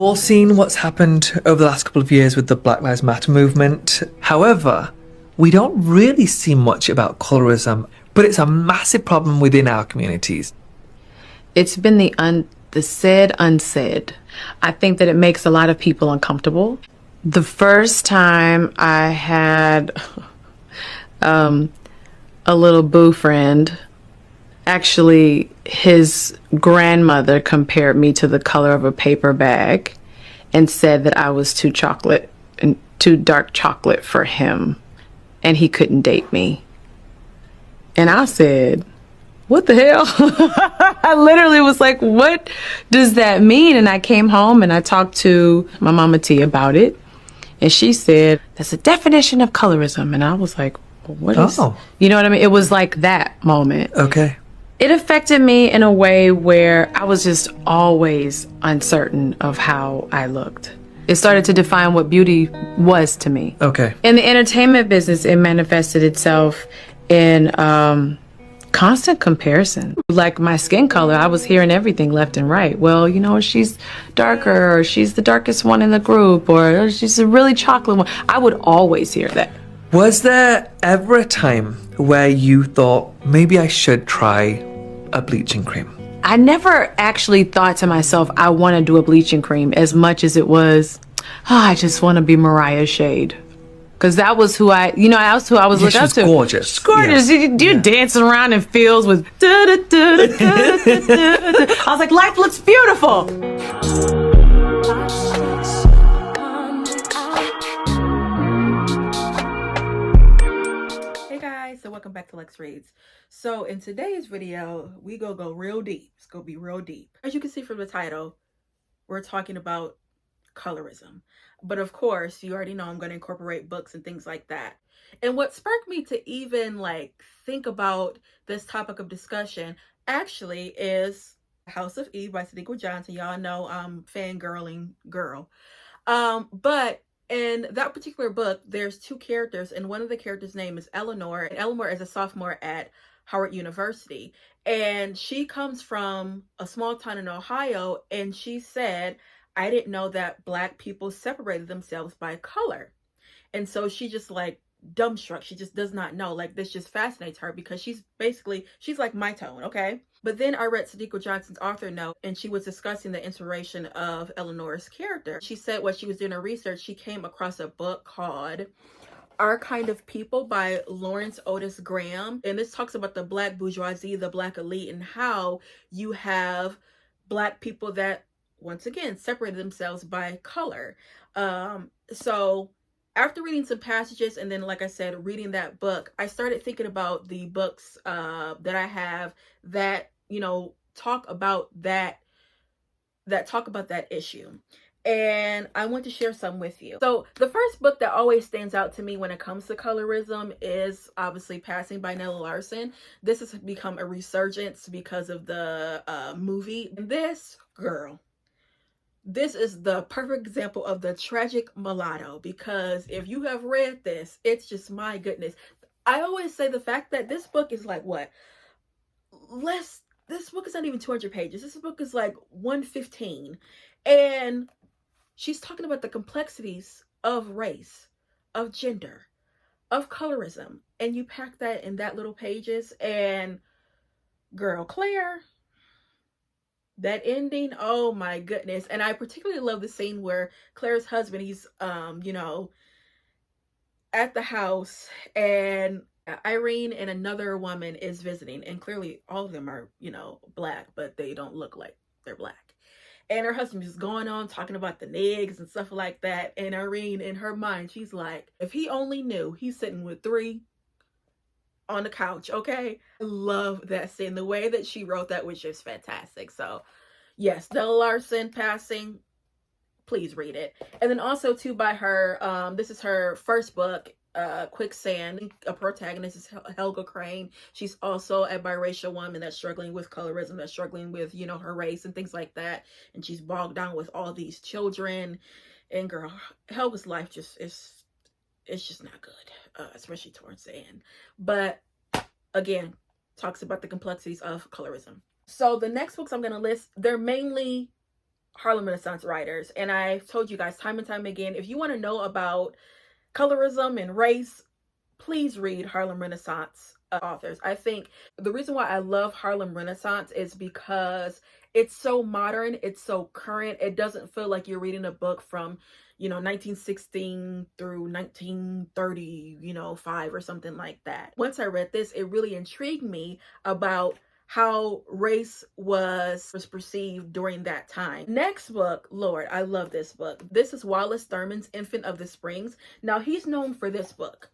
All seen what's happened over the last couple of years with the Black Lives Matter movement. However, we don't really see much about colorism, but it's a massive problem within our communities. It's been the said unsaid. I think that it makes a lot of people uncomfortable. The first time I had a little boo friend, actually his grandmother compared me to the color of a paper bag and said that I was too dark chocolate for him and he couldn't date me. And I said, what the hell? I literally was like, what does that mean? And I came home and I talked to my mama T about it. And she said, that's a definition of colorism. And I was like, well, what is, you know what I mean? It was like that moment. Okay. It affected me in a way where I was just always uncertain of how I looked. It started to define what beauty was to me. Okay. In the entertainment business, it manifested itself in constant comparison. Like my skin color, I was hearing everything left and right. Well, you know, she's darker, or she's the darkest one in the group, or she's a really chocolate one. I would always hear that. Was there ever a time where you thought, maybe I should try a bleaching cream? I never actually thought to myself, I want to do a bleaching cream, as much as it was, I just want to be Mariah Shade. Because that was who I was looking up to. Gorgeous. She's gorgeous. Yeah. You're dancing around in fields with I was like, life looks beautiful. Hey guys, so welcome back to Lex Reads. So in today's video, we go real deep. It's gonna be real deep. As you can see from the title, we're talking about colorism. But of course, you already know I'm going to incorporate books and things like that. And what sparked me to even think about this topic of discussion actually is House of Eve by Sadeqa Johnson. Y'all know I'm fangirling girl. But in that particular book, there's two characters, and one of the characters' name is Eleanor. And Eleanor is a sophomore at Howard University. And she comes from a small town in Ohio, and she said, I didn't know that Black people separated themselves by color. And so she just dumbstruck. She just does not know. This just fascinates her because she's like my tone, okay? But then I read Sadeqa Johnson's author note, and she was discussing the inspiration of Eleanor's character. She said while she was doing her research, she came across a book called Our Kind of People by Lawerence Odis Graham. And this talks about the Black bourgeoisie, the Black elite, and how you have Black people that once again separated themselves by color. So after reading some passages, and then like I said, reading that book, I started thinking about the books that I have that talk about that issue. And I want to share some with you. So the first book that always stands out to me when it comes to colorism is obviously Passing by Nella Larsen. This has become a resurgence because of the movie. And this is the perfect example of the tragic mulatto, because if you have read this, it's just, my goodness. I always say the fact that this book is this book is not even 200 pages. This book is 115. And she's talking about the complexities of race, of gender, of colorism. And you pack that in that little pages, and girl, Claire, that ending, oh my goodness. And I particularly love the scene where Claire's husband, he's at the house, and Irene and another woman is visiting, and clearly all of them are Black, but they don't look like they're Black. And her husband is going on talking about the niggas and stuff like that, and Irene, in her mind, she's like, if he only knew he's sitting with three on the couch, okay? I love that scene. The way that she wrote that was just fantastic. So yes, Nella Larsen, Passing, please read it. And then also too, by her, this is her first book, Ouicksand. A protagonist is Helga Crane. She's also a biracial woman that's struggling with colorism, that's struggling with her race and things like that, and she's bogged down with all these children. And girl, Helga's life it's just not good, especially towards the end. But again, talks about the complexities of colorism. So the next books I'm going to list, they're mainly Harlem Renaissance writers. And I've told you guys time and time again, if you want to know about colorism and race, please read Harlem Renaissance authors. I think the reason why I love Harlem Renaissance is because it's so modern, it's so current. It doesn't feel like you're reading a book from, 1916 through 1930, 5 or something like that. Once I read this, it really intrigued me about how race was perceived during that time. Next book, Lord, I love this book. This is Wallace Thurman's Infant of the Springs. Now, he's known for this book,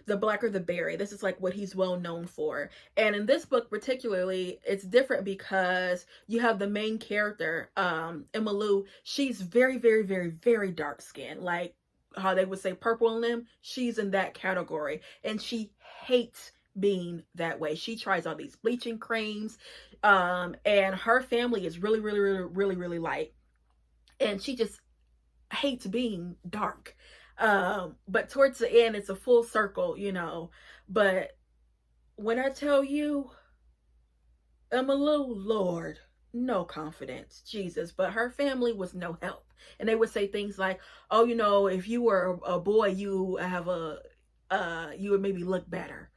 The Blacker the Berry. This is like what he's well known for. And in this book particularly, it's different because you have the main character, Emma Lou. She's very, very, very, very dark skinned. Like how they would say purple in them. She's in that category. And she hates being that way. She tries all these bleaching creams. And her family is really, really, really, really, really light. And she just hates being dark. But towards the end, it's a full circle, but when I tell you, Emma Lou, Lord, no confidence, Jesus, but her family was no help. And they would say things like, oh, if you were a boy, you would maybe look better.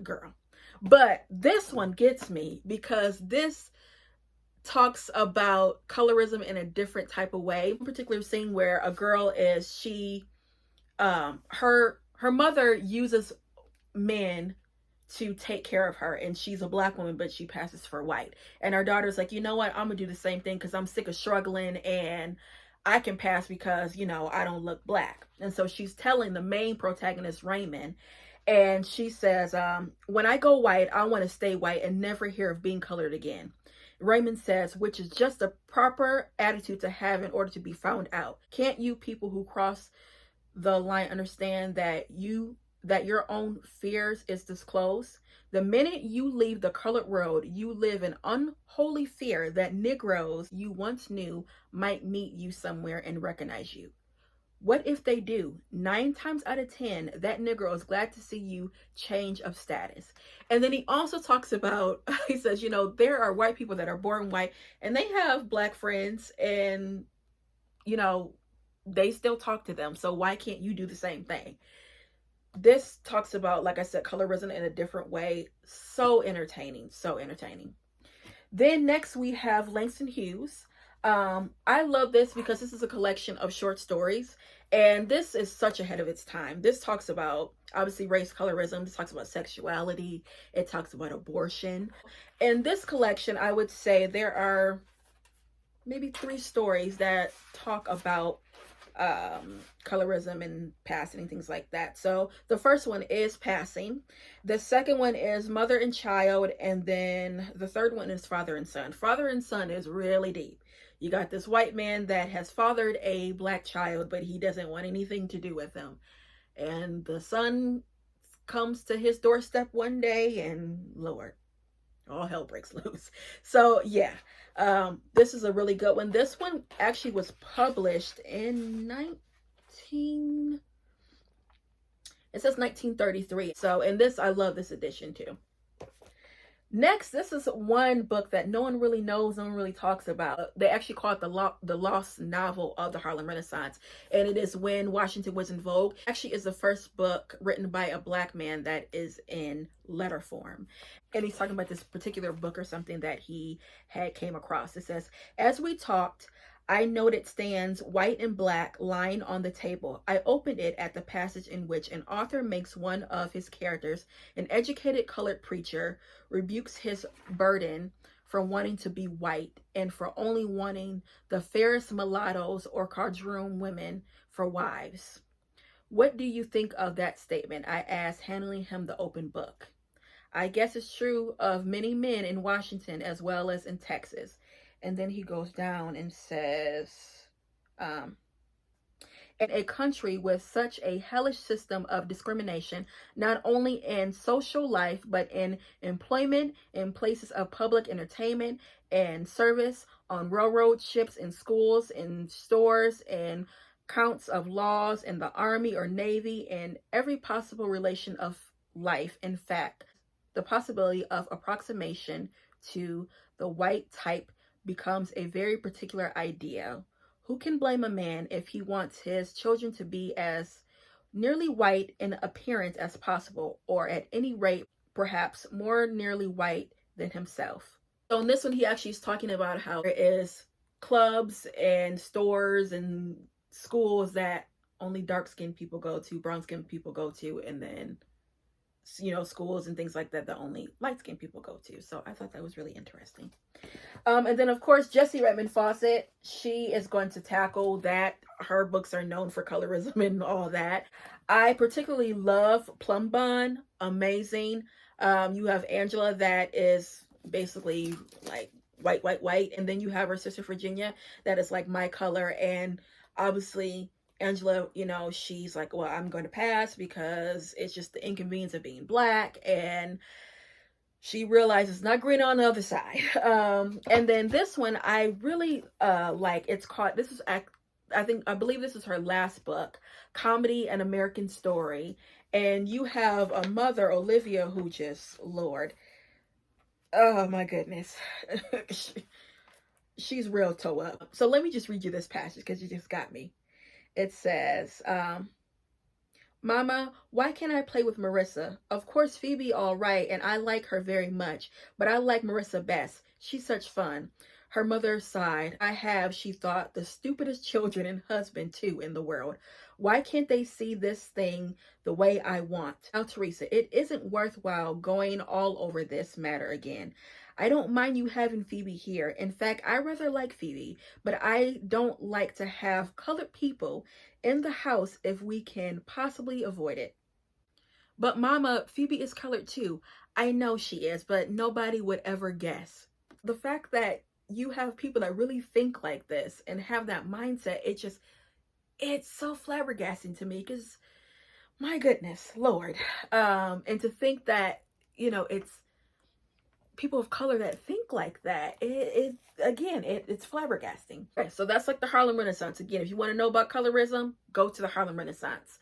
Girl. But this one gets me because this talks about colorism in a different type of way. In particular scene where a girl is, her mother uses men to take care of her, and she's a black woman, but she passes for white. And her daughter's like, you know what, I'm gonna do the same thing because I'm sick of struggling and I can pass because, I don't look black. And so she's telling the main protagonist, Raymond, and she says, when I go white, I want to stay white and never hear of being colored again. Raymond says, which is just a proper attitude to have in order to be found out. Can't you people who cross the line understand that your own fears is disclosed? The minute you leave the colored world, you live in unholy fear that Negroes you once knew might meet you somewhere and recognize you. What if they do? 9 times out of 10, that Negro is glad to see you change of status. And then he also talks about, he says, there are white people that are born white and they have black friends and, they still talk to them. So why can't you do the same thing? This talks about, like I said, colorism in a different way. So entertaining, so entertaining. Then next we have Langston Hughes. I love this because this is a collection of short stories, and this is such ahead of its time. This talks about, obviously, race, colorism. This talks about sexuality. It talks about abortion. In this collection, I would say there are maybe 3 stories that talk about colorism and passing and things like that. So the first one is Passing. The second one is Mother and Child. And then the third one is Father and Son. Father and Son is really deep. You got this white man that has fathered a black child, but he doesn't want anything to do with him. And the son comes to his doorstep one day and Lord, all hell breaks loose. So yeah, this is a really good one. This one actually was published in 1933. So, and this, I love this edition too. Next, this is one book that no one really knows, no one really talks about. They actually call it the lost novel of the Harlem Renaissance. And it is When Washington Was in Vogue. Actually is the first book written by a black man that is in letter form. And he's talking about this particular book or something that he had came across. It says, as we talked, I noted stands white and black lying on the table. I opened it at the passage in which an author makes one of his characters, an educated colored preacher, rebukes his burden for wanting to be white and for only wanting the fairest mulattoes or quadroon women for wives. What do you think of that statement? I asked, handing him the open book. I guess it's true of many men in Washington as well as in Texas. And then he goes down and says, in a country with such a hellish system of discrimination, not only in social life, but in employment, in places of public entertainment and service, on railroad ships, in schools, in stores, in counts of laws, in the army or navy, in every possible relation of life. In fact, the possibility of approximation to the white type becomes a very particular idea. Who can blame a man if he wants his children to be as nearly white in appearance as possible, or at any rate, perhaps more nearly white than himself? So in this one, he actually is talking about how there is clubs and stores and schools that only dark-skinned people go to, brown-skinned people go to, and then, you know, schools and things like that that only light-skinned people go to. So I thought that was really interesting. And then, of course, Jessie Redmond Fawcett, she is going to tackle that. Her books are known for colorism and all that. I particularly love Plum Bun, amazing. You have Angela that is basically like white, and then you have her sister Virginia that is like my color, and obviously Angela, you know, she's like, well, I'm going to pass because it's just the inconvenience of being black, and she realizes it's not green on the other side. And then this one I really like. It's called, this is, I believe this is her last book, Comedy: An American Story. And you have a mother, Olivia, who just, Lord, oh my goodness. She's real toe up. So let me just read you this passage because you just got me. It says, Mama, why can't I play with Marissa? Of course, Phoebe all right, and I like her very much, but I like Marissa best. She's such fun. Her mother sighed. I have, she thought, the stupidest children and husband, too, in the world. Why can't they see this thing the way I want? Now, Teresa, it isn't worthwhile going all over this matter again. I don't mind you having Phoebe here. In fact, I rather like Phoebe, but I don't like to have colored people in the house if we can possibly avoid it. But Mama, Phoebe is colored too. I know she is, but nobody would ever guess. The fact that you have people that really think like this and have that mindset, it's so flabbergasting to me because, my goodness, Lord. And to think that, you know, it's people of color that think like that, it's flabbergasting. Okay, so that's like the Harlem Renaissance. Again, if you want to know about colorism, go to the Harlem Renaissance.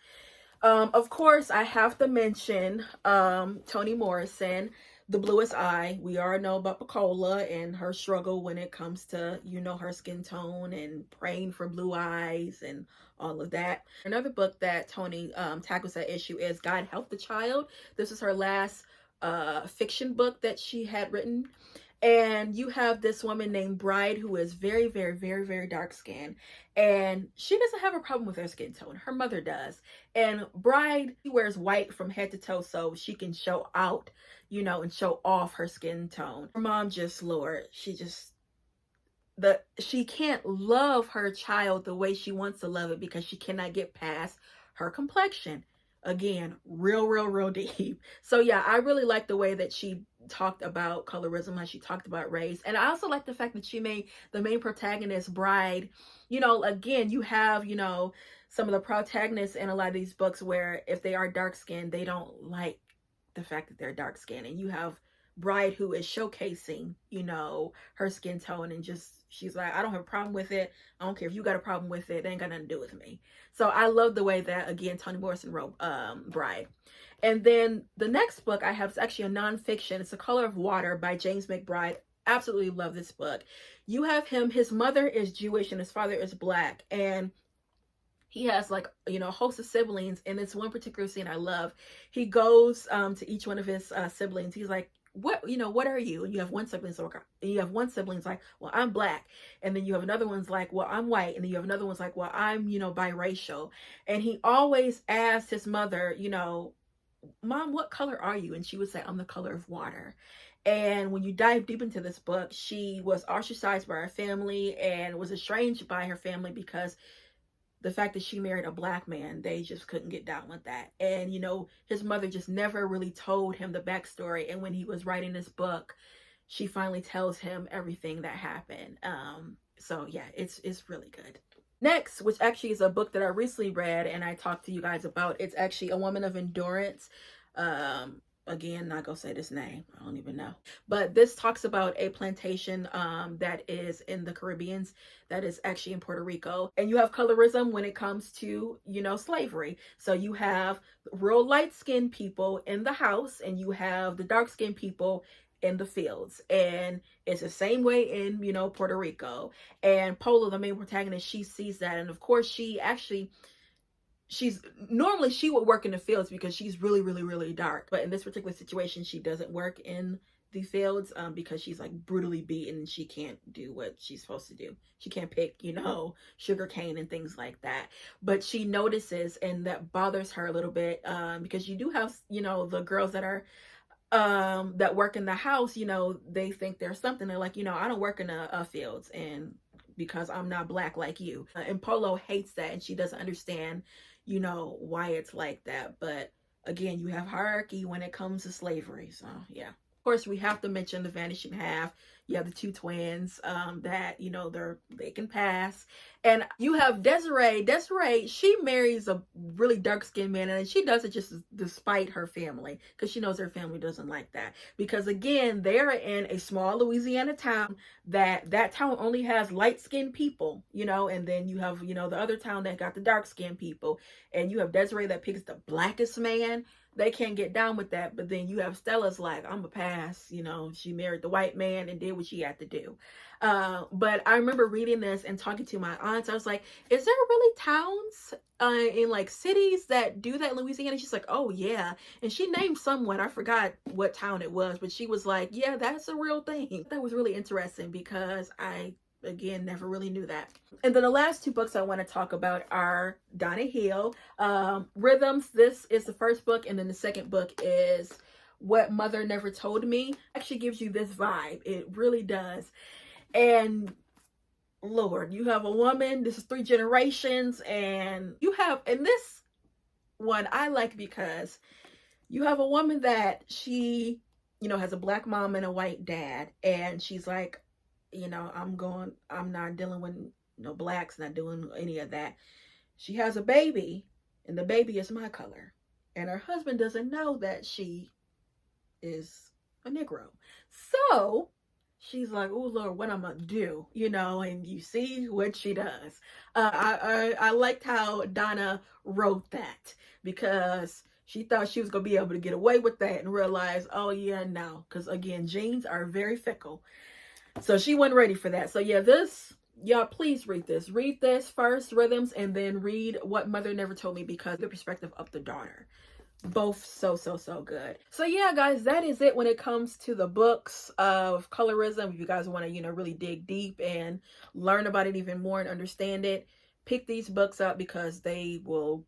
Of course, I have to mention Toni Morrison, The Bluest Eye. We all know about Pecola and her struggle when it comes to, you know, her skin tone and praying for blue eyes and all of that. Another book that Toni tackles that issue is God Help the Child. This is her last fiction book that she had written. And you have this woman named Bride who is very, very, very, very dark skinned, and she doesn't have a problem with her skin tone. Her mother does. And Bride, she wears white from head to toe so she can show out, you know, and show off her skin tone. Her mom just, Lord, she can't love her child the way she wants to love it because she cannot get past her complexion. Again, real deep. So yeah, I really like the way that she talked about colorism, how she talked about race. And I also like the fact that she made the main protagonist, Bride, you know, again, you have, you know, some of the protagonists in a lot of these books where if they are dark skinned, they don't like the fact that they're dark skinned. And you have Bride who is showcasing, you know, her skin tone, and just, she's like, I don't have a problem with it. I don't care if you got a problem with it. It ain't got nothing to do with me. So I love the way that, again, Toni Morrison wrote Bride. And then the next book I have is actually a nonfiction. It's The Color of Water by James McBride. Absolutely love this book. You have him, his mother is Jewish and his father is black. And he has, like, you know, a host of siblings. And it's one particular scene I love. He goes to each one of his siblings. He's like, what are you? And you have one sibling, like, well, I'm black. And then you have another one's like, well, I'm white. And then you have another one's like, well, I'm, you know, biracial. And he always asks his mother, you know, Mom, what color are you? And she would say, I'm the color of water. And when you dive deep into this book, she was ostracized by her family and was estranged by her family because the fact that she married a black man, they just couldn't get down with that. And, you know, his mother just never really told him the backstory. And when he was writing this book, she finally tells him everything that happened. So yeah, it's really good. Next, which actually is a book that I recently read and I talked to you guys about. It's actually A Woman of Endurance. Again, not gonna say this name. I don't even know. But this talks about a plantation that is in the Caribbean, that is actually in Puerto Rico. And you have colorism when it comes to, you know, slavery. So you have real light-skinned people in the house and you have the dark-skinned people in the fields, and it's the same way in, you know, Puerto Rico. And Polo, the main protagonist, she sees that, and of course she's normally she would work in the fields because she's really, really, really dark, but in this particular situation she doesn't work in the fields because she's like brutally beaten and she can't do what she's supposed to do. She can't pick, you know, sugar cane and things like that. But she notices, and that bothers her a little bit because you do have, you know, the girls that are that work in the house, you know, they think there's something. They're like, you know, I don't work in the fields, and because I'm not black like you. And Polo hates that, and she doesn't understand, you know, why it's like that. But again, you have hierarchy when it comes to slavery. So yeah. Of course, we have to mention the vanishing half. You have the two twins that, you know, they can pass. And you have Desiree. Desiree, she marries a really dark-skinned man, and she does it just despite her family, because she knows her family doesn't like that. Because again, they're in a small Louisiana town that town only has light-skinned people, you know, and then you have, you know, the other town that got the dark-skinned people, and you have Desiree that picks the blackest man. They can't get down with that. But then you have Stella's like, I'm a pass, you know, she married the white man and did what she had to do. But I remember reading this and talking to my aunts. I was like, is there really towns in like cities that do that in Louisiana? She's like, oh yeah. And she named someone, I forgot what town it was, but she was like, yeah, that's a real thing. That was really interesting because I, again, never really knew that. And then the last two books I want to talk about are Donna Hill, Rhythms. This is the first book, and then the second book is What Mother Never Told Me. Actually gives you this vibe. It really does. And Lord, you have a woman, this is 3 generations, and you have, and this one I like because you have a woman that she, you know, has a black mom and a white dad, and she's like, you know, I'm not dealing with no blacks, not doing any of that. She has a baby, and the baby is my color, and her husband doesn't know that she is a Negro. So she's like, oh Lord, what I'm gonna do, you know? And you see what she does. I liked how Donna wrote that, because she thought she was gonna be able to get away with that, and realized, oh yeah, no, because again, genes are very fickle. So she wasn't ready for that. So yeah, this, y'all, please read this. Read this first, Rhythms, and then read What Mother Never Told Me, because the perspective of the daughter. Both so good. So yeah, guys, that is it when it comes to the books of colorism. If you guys want to, you know, really dig deep and learn about it even more and understand it, pick these books up, because they will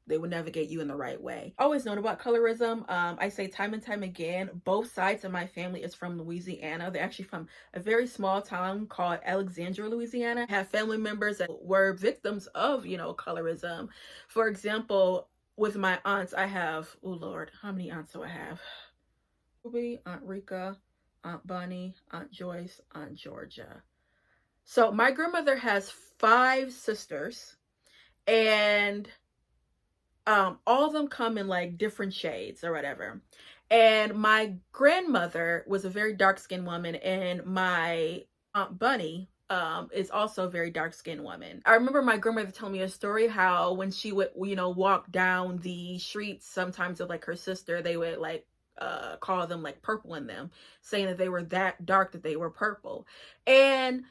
navigate you in the right way. Always known about colorism. I say time and time again, both sides of my family is from Louisiana. They're actually from a very small town called Alexandria, Louisiana. I have family members that were victims of, you know, colorism. For example, with my aunts, I have, oh Lord, how many aunts do I have? Ruby, Aunt Rika, Aunt Bonnie, Aunt Joyce, Aunt Georgia. So my grandmother has 5 sisters, and all of them come in like different shades or whatever. And my grandmother was a very dark-skinned woman, and my Aunt Bunny is also a very dark-skinned woman. I remember my grandmother telling me a story how when she would, you know, walk down the streets sometimes with like her sister, they would like call them like purple in them, saying that they were that dark that they were purple. And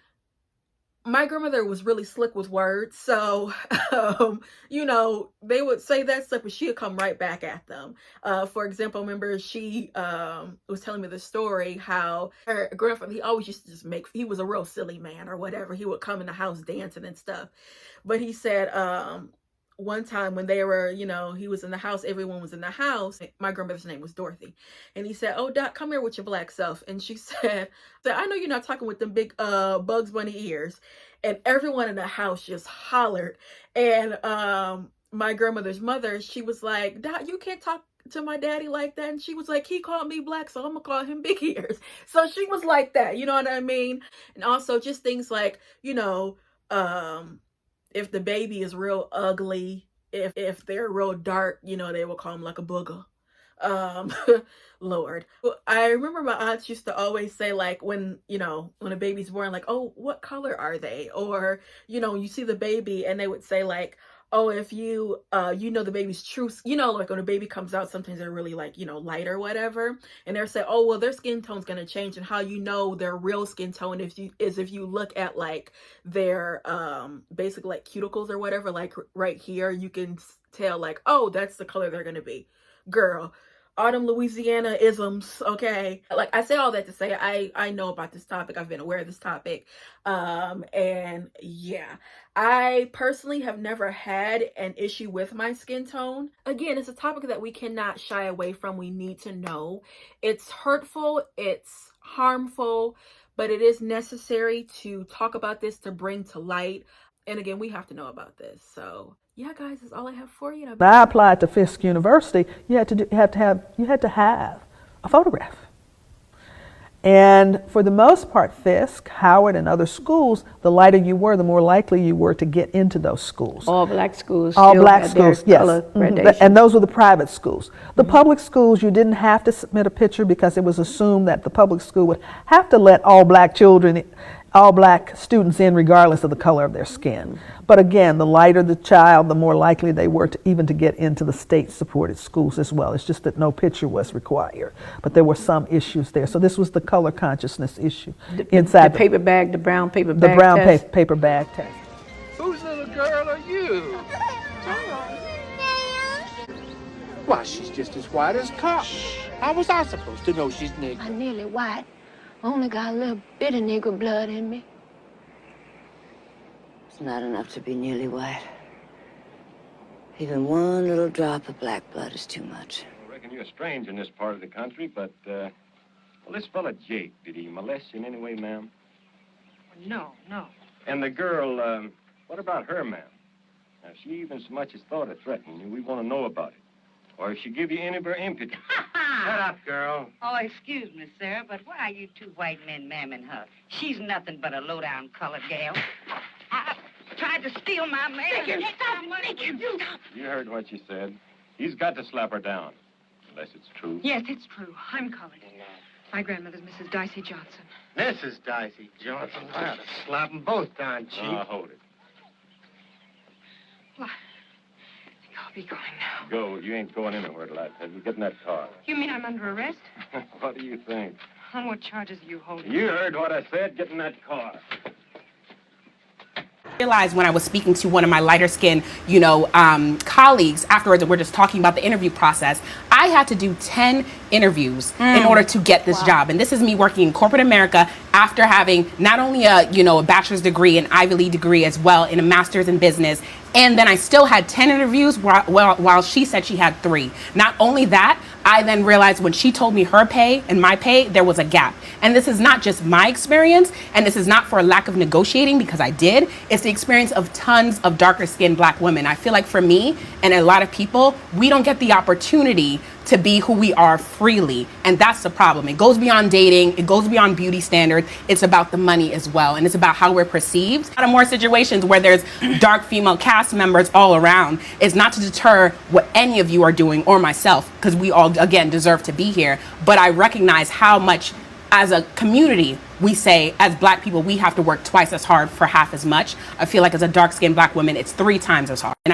my grandmother was really slick with words, so you know, they would say that stuff, but she would come right back at them. For example, I remember she was telling me the story how her grandfather, he always used to just he was a real silly man or whatever. He would come in the house dancing and stuff, but he said one time when they were, you know, he was in the house, everyone was in the house. My grandmother's name was Dorothy. And he said, oh, Doc, come here with your black self. And she said, I know you're not talking with them big Bugs Bunny ears. And everyone in the house just hollered. And my grandmother's mother, she was like, Doc, you can't talk to my daddy like that. And she was like, he called me black, so I'm gonna call him big ears. So she was like that, you know what I mean? And also just things like, you know, if the baby is real ugly, if they're real dark, you know, they will call them like a booger. Lord. I remember my aunts used to always say, like, when, you know, when a baby's born, like, oh, what color are they? Or, you know, you see the baby and they would say like, oh, if you, the baby's true, like when a baby comes out, sometimes they're really like, light or whatever. And they're saying, oh, well, their skin tone's going to change. And how you know their real skin tone is if you look at like their, basically like cuticles or whatever, like right here, you can tell like, oh, that's the color they're going to be. Girl, autumn Louisiana isms, okay? Like, I say all that to say I know about this topic. I've been aware of this topic. And yeah, I personally have never had an issue with my skin tone. Again, it's a topic that we cannot shy away from. We need to know. It's hurtful, it's harmful, but it is necessary to talk about this, to bring to light. And again, we have to know about this. So yeah, guys, that's all I have for you. When I applied to Fisk University, you had to have a photograph. And for the most part, Fisk, Howard, and other schools, the lighter you were, the more likely you were to get into those schools. All black schools. All still black had their schools, yes. color gradation. And those were the private schools. The public schools, you didn't have to submit a picture because it was assumed that the public school would have to let all black children, all black students in regardless of the color of their skin. But again, the lighter the child, the more likely they were to even to get into the state-supported schools as well. It's just that no picture was required, but there were some issues there. So this was the color consciousness issue inside the paper bag, the brown paper bag. The brown test. paper bag test. Whose little girl are you? Why, she's just as white as cotton. How was I supposed to know she's nigger? I'm nearly white. Only got a little bit of Negro blood in me. It's not enough to be nearly white. Even one little drop of black blood is too much. I reckon you're strange in this part of the country, but, well, this fella Jake, did he molest you in any way, ma'am? No. And the girl, what about her, ma'am? Now, if she even so much as thought of threatening you, we want to know about it. Or if she give you any of her impudence. Shut up, girl. Oh, excuse me, sir, but why are you two white men mamming her? She's nothing but a low-down colored gal. I tried to steal my man. You heard what she said. He's got to slap her down. Unless it's true. Yes, it's true. I'm colored. My grandmother's Mrs. Dicey Johnson. Mrs. Dicey Johnson. I ought to slap them both down, Chief. Hold it. Well, I think I'll be going now. Go. You ain't going anywhere till I tell you. Get in that car. You mean I'm under arrest? What do you think? On what charges are you holding? You heard what I said. Get in that car. Realized when I was speaking to one of my lighter skinned, colleagues afterwards, and we're just talking about the interview process, I had to do 10 interviews in order to get this job. And this is me working in corporate America after having not only a bachelor's degree, an Ivy League degree as well, and a master's in business. And then I still had 10 interviews while she said she had 3. Not only that, I then realized when she told me her pay and my pay, there was a gap. And this is not just my experience, and this is not for a lack of negotiating, because I did. It's the experience of tons of darker skinned black women. I feel like for me and a lot of people, we don't get the opportunity to be who we are freely. And that's the problem. It goes beyond dating. It goes beyond beauty standards. It's about the money as well. And it's about how we're perceived. A lot of more situations where there's dark female cast members all around. It's not to deter what any of you are doing or myself, because we all, again, deserve to be here. But I recognize how much as a community, we say as black people, we have to work twice as hard for half as much. I feel like as a dark skinned black woman, it's 3 times as hard. And